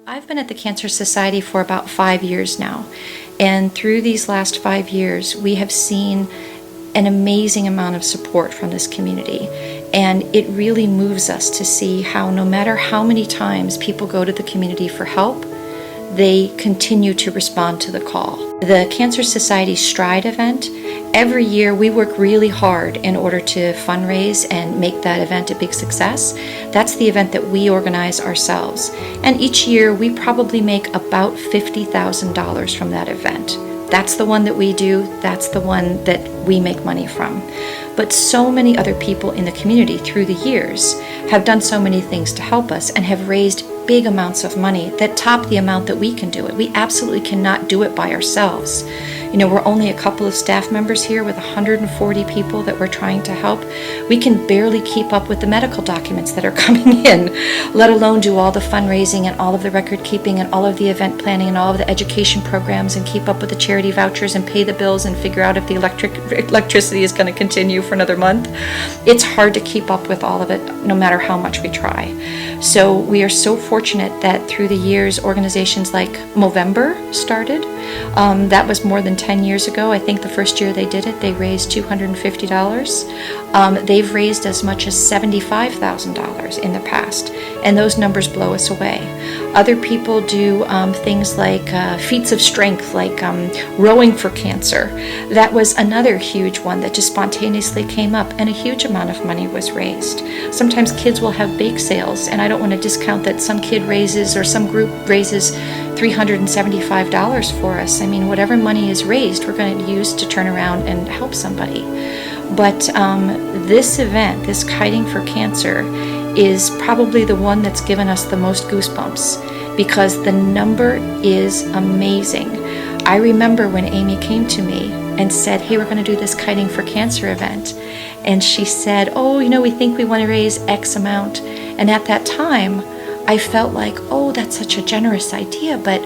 I've been at the Cancer Society for about 5 years now, and through these last 5 years, we have seen an amazing amount of support from this community, and it really moves us to see how no matter how many times people go to the community for help, they continue to respond to the call. The Cancer Society Stride event, every year we work really hard in order to fundraise and make that event a big success. That's the event that we organize ourselves. And each year we probably make about $50,000 from that event. That's the one that we do, that's the one that we make money from. But so many other people in the community through the years have done so many things to help us and have raised big amounts of money that top the amount that we can do it. We absolutely cannot do it by ourselves. You know, we're only a couple of staff members here with 140 people that we're trying to help. We can barely keep up with the medical documents that are coming in, let alone do all the fundraising and all of the record keeping and all of the event planning and all of the education programs and keep up with the charity vouchers and pay the bills and figure out if the electricity is going to continue for another month. It's hard to keep up with all of it no matter how much we try. So we are so fortunate that through the years organizations like Movember started. That was more than 10 years ago. I think the first year they did it, they raised $250. They've raised as much as $75,000 in the past, and those numbers blow us away. Other people do things like feats of strength, like rowing for cancer. That was another huge one that just spontaneously came up, and a huge amount of money was raised. Sometimes kids will have bake sales, and I don't want to discount that some kid raises or some group raises $375 for us. I mean, whatever money is raised, we're going to use to turn around and help somebody. But this event, this Kiting for Cancer, is probably the one that's given us the most goosebumps because the number is amazing. I remember when Amy came to me and said, hey, we're going to do this Kiting for Cancer event. And she said, oh, you know, we think we want to raise X amount. And at that time, I felt like, oh, that's such a generous idea, but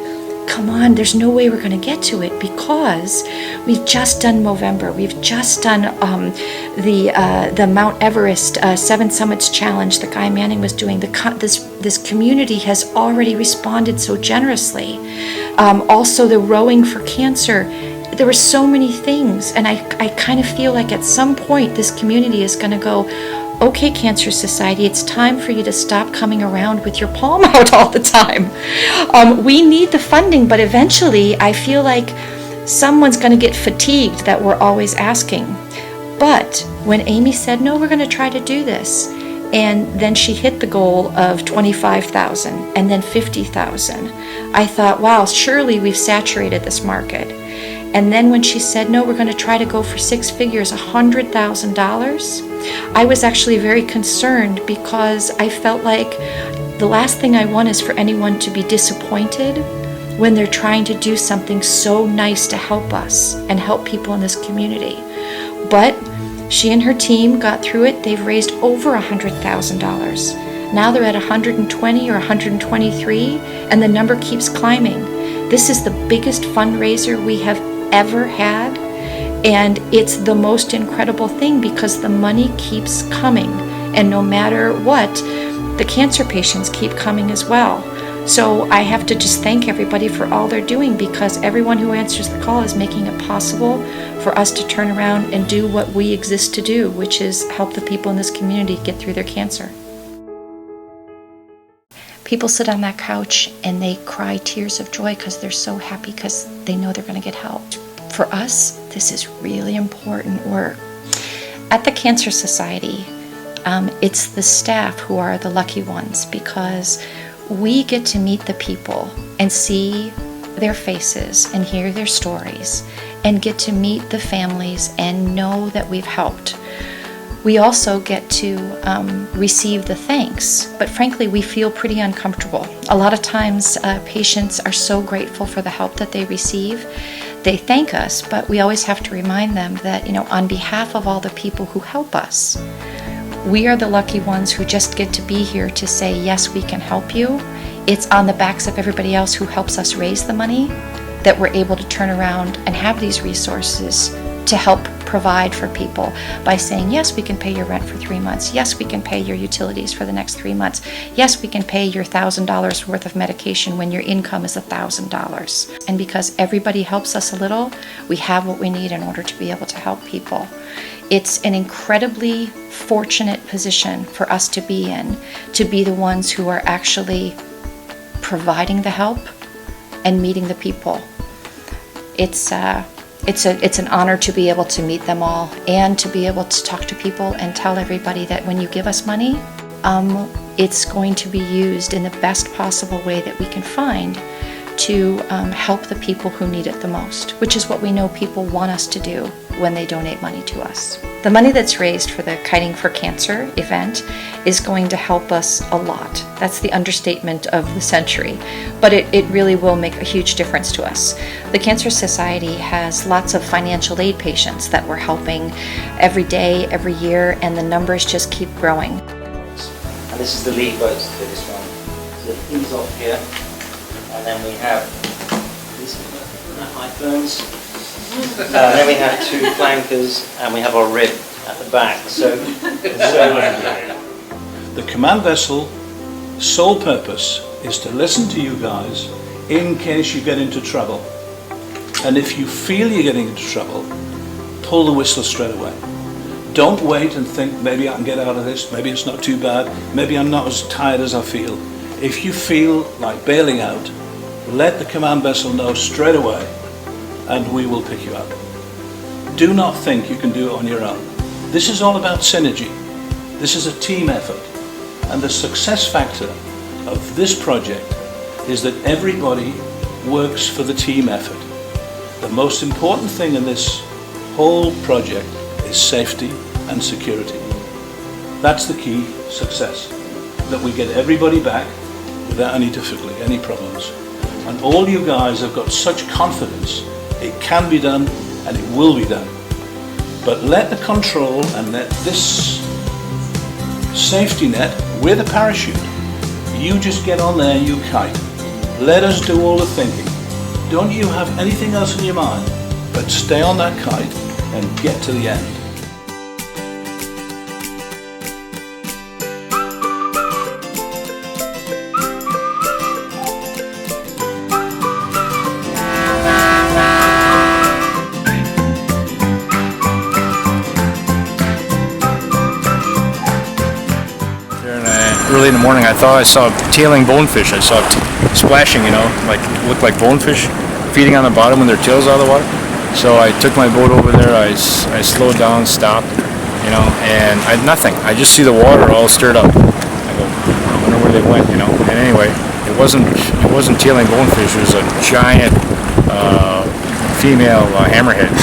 come on, there's no way we're going to get to it because we've just done Movember. We've just done the Mount Everest 7 Summits Challenge that Guy Manning was doing. This community has already responded so generously. Also, the Rowing for Cancer. There were so many things, and I kind of feel like at some point this community is going to go, okay, Cancer Society, it's time for you to stop coming around with your palm out all the time. We need the funding, but eventually I feel like someone's going to get fatigued that we're always asking. But when Amy said, no, we're going to try to do this, and then she hit the goal of 25,000 and then 50,000, I thought, wow, surely we've saturated this market. And then when she said, no, we're going to try to go for 6 figures, $100,000, I was actually very concerned because I felt like the last thing I want is for anyone to be disappointed when they're trying to do something so nice to help us and help people in this community. But she and her team got through it. They've raised over $100,000. Now they're at 120 or 123, and the number keeps climbing. This is the biggest fundraiser we have ever had, and it's the most incredible thing because the money keeps coming, and no matter what, the cancer patients keep coming as well. So I have to just thank everybody for all they're doing because everyone who answers the call is making it possible for us to turn around and do what we exist to do, which is help the people in this community get through their cancer. People sit on that couch and they cry tears of joy because they're so happy because they know they're going to get help. For us, this is really important work. At the Cancer Society, it's the staff who are the lucky ones because we get to meet the people and see their faces and hear their stories and get to meet the families and know that we've helped. We also get to receive the thanks, but frankly, we feel pretty uncomfortable. A lot of times, patients are so grateful for the help that they receive. They thank us, but we always have to remind them that, you know, on behalf of all the people who help us, we are the lucky ones who just get to be here to say, yes, we can help you. It's on the backs of everybody else who helps us raise the money that we're able to turn around and have these resources to help provide for people by saying, yes, we can pay your rent for 3 months. Yes, we can pay your utilities for the next 3 months. Yes, we can pay your $1,000 worth of medication when your income is $1,000. And because everybody helps us a little, we have what we need in order to be able to help people. It's an incredibly fortunate position for us to be in, to be the ones who are actually providing the help and meeting the people. It's an honor to be able to meet them all and to be able to talk to people and tell everybody that when you give us money, it's going to be used in the best possible way that we can find to help the people who need it the most, which is what we know people want us to do when they donate money to us. The money that's raised for the Kiting for Cancer event is going to help us a lot. That's the understatement of the century, but it really will make a huge difference to us. The Cancer Society has lots of financial aid patients that we're helping every day, every year, and the numbers just keep growing. And this is the lead boat for this one. So it ease off here, and then we have these high ferns. Then we have 2 flankers, and we have our rib at the back. So the command vessel sole purpose is to listen to you guys in case you get into trouble. And if you feel you're getting into trouble, pull the whistle straight away. Don't wait and think, maybe I can get out of this, maybe it's not too bad, maybe I'm not as tired as I feel. If you feel like bailing out, let the command vessel know straight away, and we will pick you up. Do not think you can do it on your own. This is all about synergy. This is a team effort. And the success factor of this project is that everybody works for the team effort. The most important thing in this whole project is safety and security. That's the key success, that we get everybody back without any difficulty, any problems. And all you guys have got such confidence. It can be done and it will be done. But let the control and let this safety net with a parachute, you just get on there, you kite. Let us do all the thinking. Don't you have anything else in your mind, but stay on that kite and get to the end. Early in the morning, I thought I saw tailing bonefish. I saw it splashing, like looked like bonefish feeding on the bottom when their tails out of the water. So I took my boat over there. I slowed down, stopped, and I had nothing. I just see the water all stirred up. I go, I wonder where they went, And anyway, it wasn't tailing bonefish. It was a giant female hammerhead.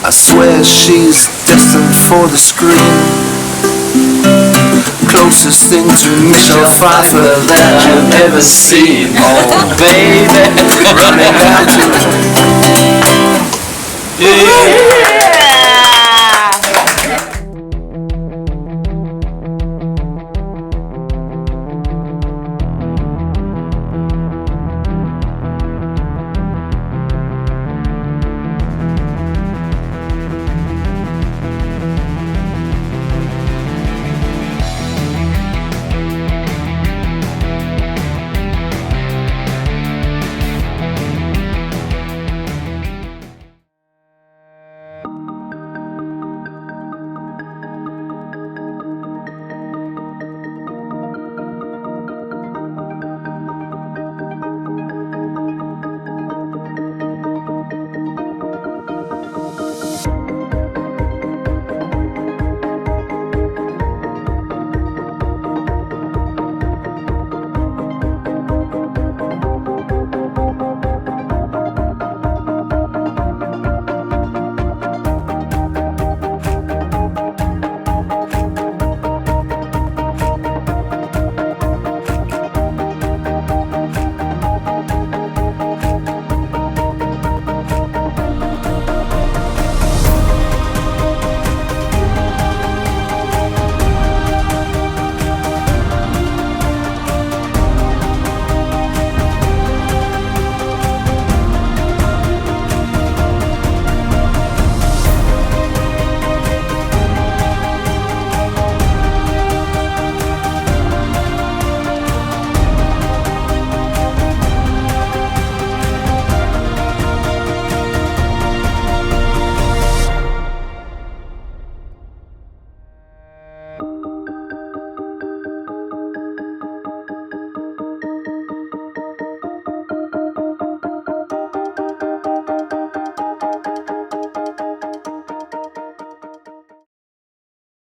I swear she's destined for the screen. Closest thing to Michelle Pfeiffer that you've ever seen. Oh baby, running down to